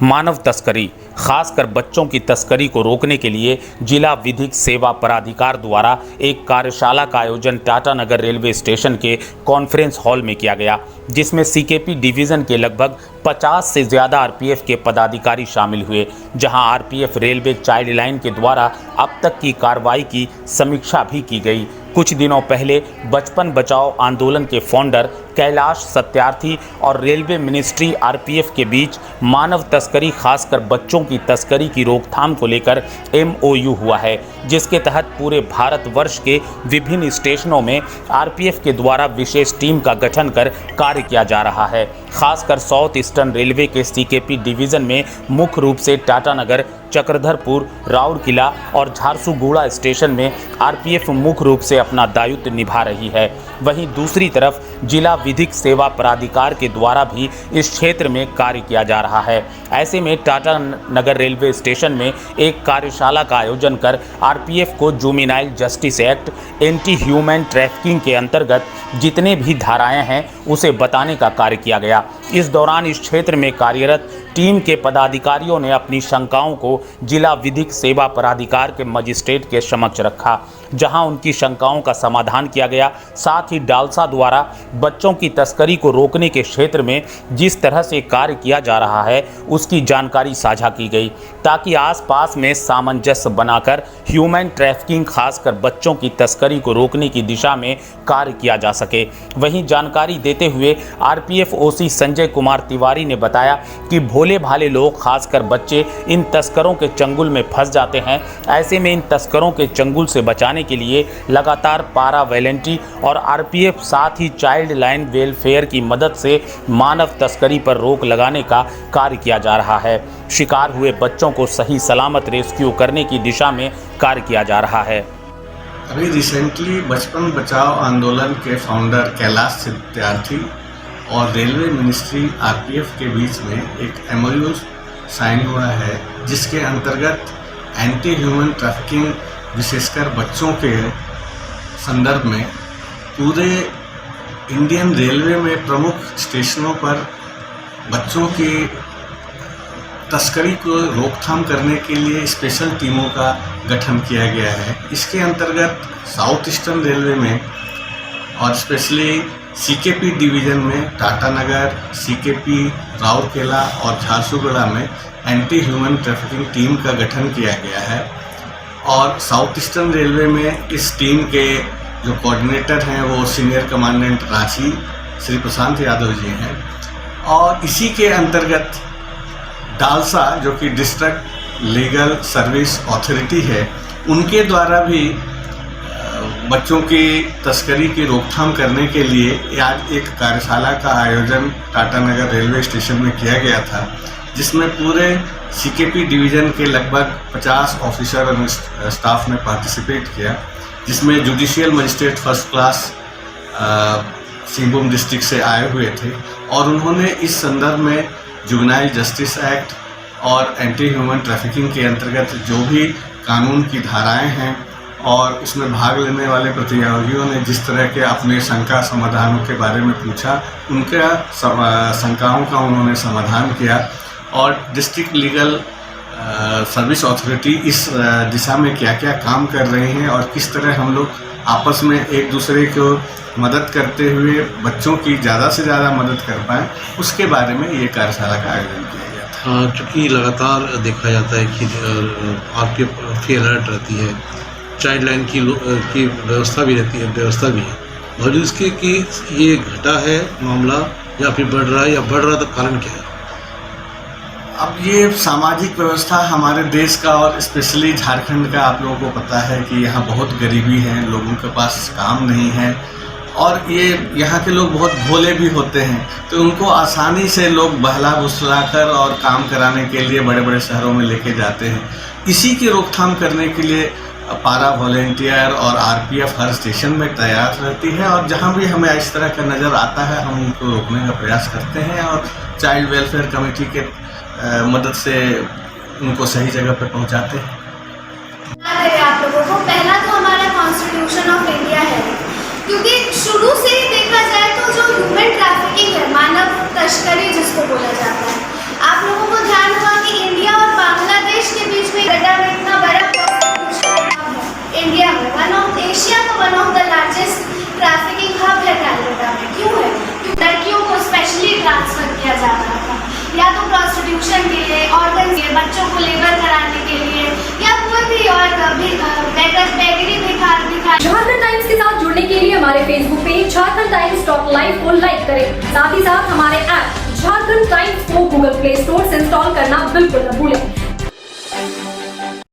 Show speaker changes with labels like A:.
A: मानव तस्करी, खासकर बच्चों की तस्करी को रोकने के लिए जिला विधिक सेवा प्राधिकार द्वारा एक कार्यशाला का आयोजन टाटानगर रेलवे स्टेशन के कॉन्फ्रेंस हॉल में किया गया, जिसमें सीकेपी डिवीज़न के लगभग 50 से ज़्यादा आरपीएफ के पदाधिकारी शामिल हुए, जहां आरपीएफ रेलवे चाइल्ड लाइन के द्वारा अब तक की कार्रवाई की समीक्षा भी की गई। कुछ दिनों पहले बचपन बचाओ आंदोलन के फाउंडर कैलाश सत्यार्थी और रेलवे मिनिस्ट्री आरपीएफ के बीच मानव तस्करी, खासकर बच्चों की तस्करी की रोकथाम को लेकर एमओयू हुआ है, जिसके तहत पूरे भारतवर्ष के विभिन्न स्टेशनों में आरपीएफ के द्वारा विशेष टीम का गठन कर कार्य किया जा रहा है। खासकर साउथ ईस्टर्न रेलवे के सीकेपी डिवीज़न में मुख्य रूप से टाटानगर, चक्रधरपुर, राउरकेला और झारसुगुड़ा स्टेशन में आरपीएफ मुख्य रूप से अपना दायित्व निभा रही है। वहीं दूसरी तरफ जिला विधिक सेवा प्राधिकार के द्वारा भी इस क्षेत्र में कार्य किया जा रहा है। ऐसे में टाटानगर रेलवे स्टेशन में एक कार्यशाला का आयोजन कर आरपीएफ को juvenile justice act, anti human trafficking के अंतर्गत जितने भी धाराएं हैं उसे बताने का कार्य किया गया। इस दौरान इस क्षेत्र में कार्यरत टीम के पदाधिकारियों ने अपनी शंकाओं को जिला विधिक सेवा प्राधिकार के मजिस्ट्रेट के समक्ष रखा, जहां उनकी शंकाओं का समाधान किया गया। साथ ही डालसा द्वारा बच्चों की तस्करी को रोकने के क्षेत्र में जिस तरह से कार्य किया जा रहा है उसकी जानकारी साझा की गई, ताकि आसपास में सामंजस्य बनाकर ह्यूमन ट्रैफिकिंग, खासकर बच्चों की तस्करी को रोकने की दिशा में कार्य किया जा सके। वहीं जानकारी देते हुए आरपीएफ ओसी संजय कुमार तिवारी ने बताया कि भोले भाले लोग, खासकर बच्चे, इन तस्करों के चंगुल में फंस जाते हैं। ऐसे में इन तस्करों के चंगुल से बचाने के लिए लगातार पारा वॉलंटी और आरपीएफ, साथ ही चाइल्ड लाइन वेलफेयर की मदद से मानव तस्करी पर रोक लगाने का कार्य किया जा रहा है। शिकार हुए बच्चों को सही सलामत रेस्क्यू करने की दिशा में कार्य किया जा रहा है।
B: अभी रिसेंटली बचपन बचाओ आंदोलन के फाउंडर कैलाश सत्यार्थी और रेलवे मिनिस्ट्री आरपीएफ के बीच में एक एमओयू साइन हुआ है, जिसके अंतर्गत एंटी ह्यूमन ट्रैफिकिंग, विशेषकर बच्चों के संदर्भ में पूरे इंडियन रेलवे में प्रमुख स्टेशनों पर बच्चों की तस्करी को रोकथाम करने के लिए स्पेशल टीमों का गठन किया गया है। इसके अंतर्गत साउथ ईस्टर्न रेलवे में और स्पेशली सीकेपी डिवीज़न में टाटानगर, सीकेपी, राउरकेला और झारसुगुड़ा में एंटी ह्यूमन ट्रैफिकिंग टीम का गठन किया गया है। और साउथ ईस्टर्न रेलवे में इस टीम के जो कोऑर्डिनेटर हैं वो सीनियर कमांडेंट रांची श्री प्रशांत यादव जी हैं। और इसी के अंतर्गत डालसा, जो कि डिस्ट्रिक्ट लीगल सर्विस अथॉरिटी है, उनके द्वारा भी बच्चों की तस्करी की रोकथाम करने के लिए आज एक कार्यशाला का आयोजन टाटानगर रेलवे स्टेशन में किया गया था, जिसमें पूरे सीकेपी डिवीज़न के लगभग 50 ऑफिसर और स्टाफ ने पार्टिसिपेट किया, जिसमें judicial magistrate first class Singhbhum district से आए हुए थे। और उन्होंने इस संदर्भ में जुवेनाइल जस्टिस एक्ट और एंटी ह्यूमन ट्रैफिकिंग के अंतर्गत जो भी कानून की धाराएं हैं और इसमें भाग लेने वाले प्रतियोगियों ने जिस तरह के अपने शंका समाधानों के बारे में पूछा, उनका शंकाओं का उन्होंने समाधान किया। और डिस्ट्रिक्ट लीगल सर्विस अथॉरिटी इस दिशा में क्या क्या काम कर रहे हैं और किस तरह हम लोग आपस में एक दूसरे को मदद करते हुए बच्चों की ज़्यादा से ज़्यादा मदद कर पाएँ, उसके बारे में ये कार्यशाला का आयोजन किया गया था।
C: चूँकि लगातार देखा जाता है कि आरपीएफ अलर्ट रहती है, चाइल्ड लाइन की व्यवस्था भी रहती है, बावजूद इसके कि ये घटा है मामला या फिर बढ़ रहा है, या बढ़ रहा तो कारण क्या है?
B: अब ये सामाजिक व्यवस्था हमारे देश का और स्पेशली झारखंड का, आप लोगों को पता है कि यहाँ बहुत गरीबी है, लोगों के पास काम नहीं है और ये यहाँ के लोग बहुत भोले भी होते हैं, तो उनको आसानी से लोग बहला फुसला कर और काम कराने के लिए बड़े बड़े शहरों में लेके जाते हैं। इसी की रोकथाम करने के लिए पारा वॉलंटियर और आरपीएफ हर स्टेशन में तैयार रहती है और जहाँ भी हमें इस तरह का नज़र आता है हम उनको रोकने का प्रयास करते हैं और चाइल्ड वेलफेयर कमेटी के मदद से उनको सही जगह पर पहुँचाते हैं।
D: आप लोगों को पहला तो हमारा कॉन्स्टिट्यूशन ऑफ इंडिया है, क्योंकि शुरू से ही देखा जाए तो जो ह्यूमन ट्रैफिकिंग है, मानव तस्करी जिसको बोला जाता है, आप लोगों को ध्यान होगा ट्रांसफर किया जा रहा था, या तो प्रोस्टिट्यूशन के लिए, ऑर्गन के, बच्चों को लेबर कराने के लिए, या कोई भी और बेगरी भिखारी।
E: झारखंड टाइम्स के साथ जुड़ने के लिए हमारे फेसबुक पेज झारखंड-टाइम्स.live को लाइक करें। साथ ही साथ हमारे ऐप झारखंड टाइम्स को गूगल प्ले स्टोर से इंस्टॉल करना बिल्कुल न भूलें।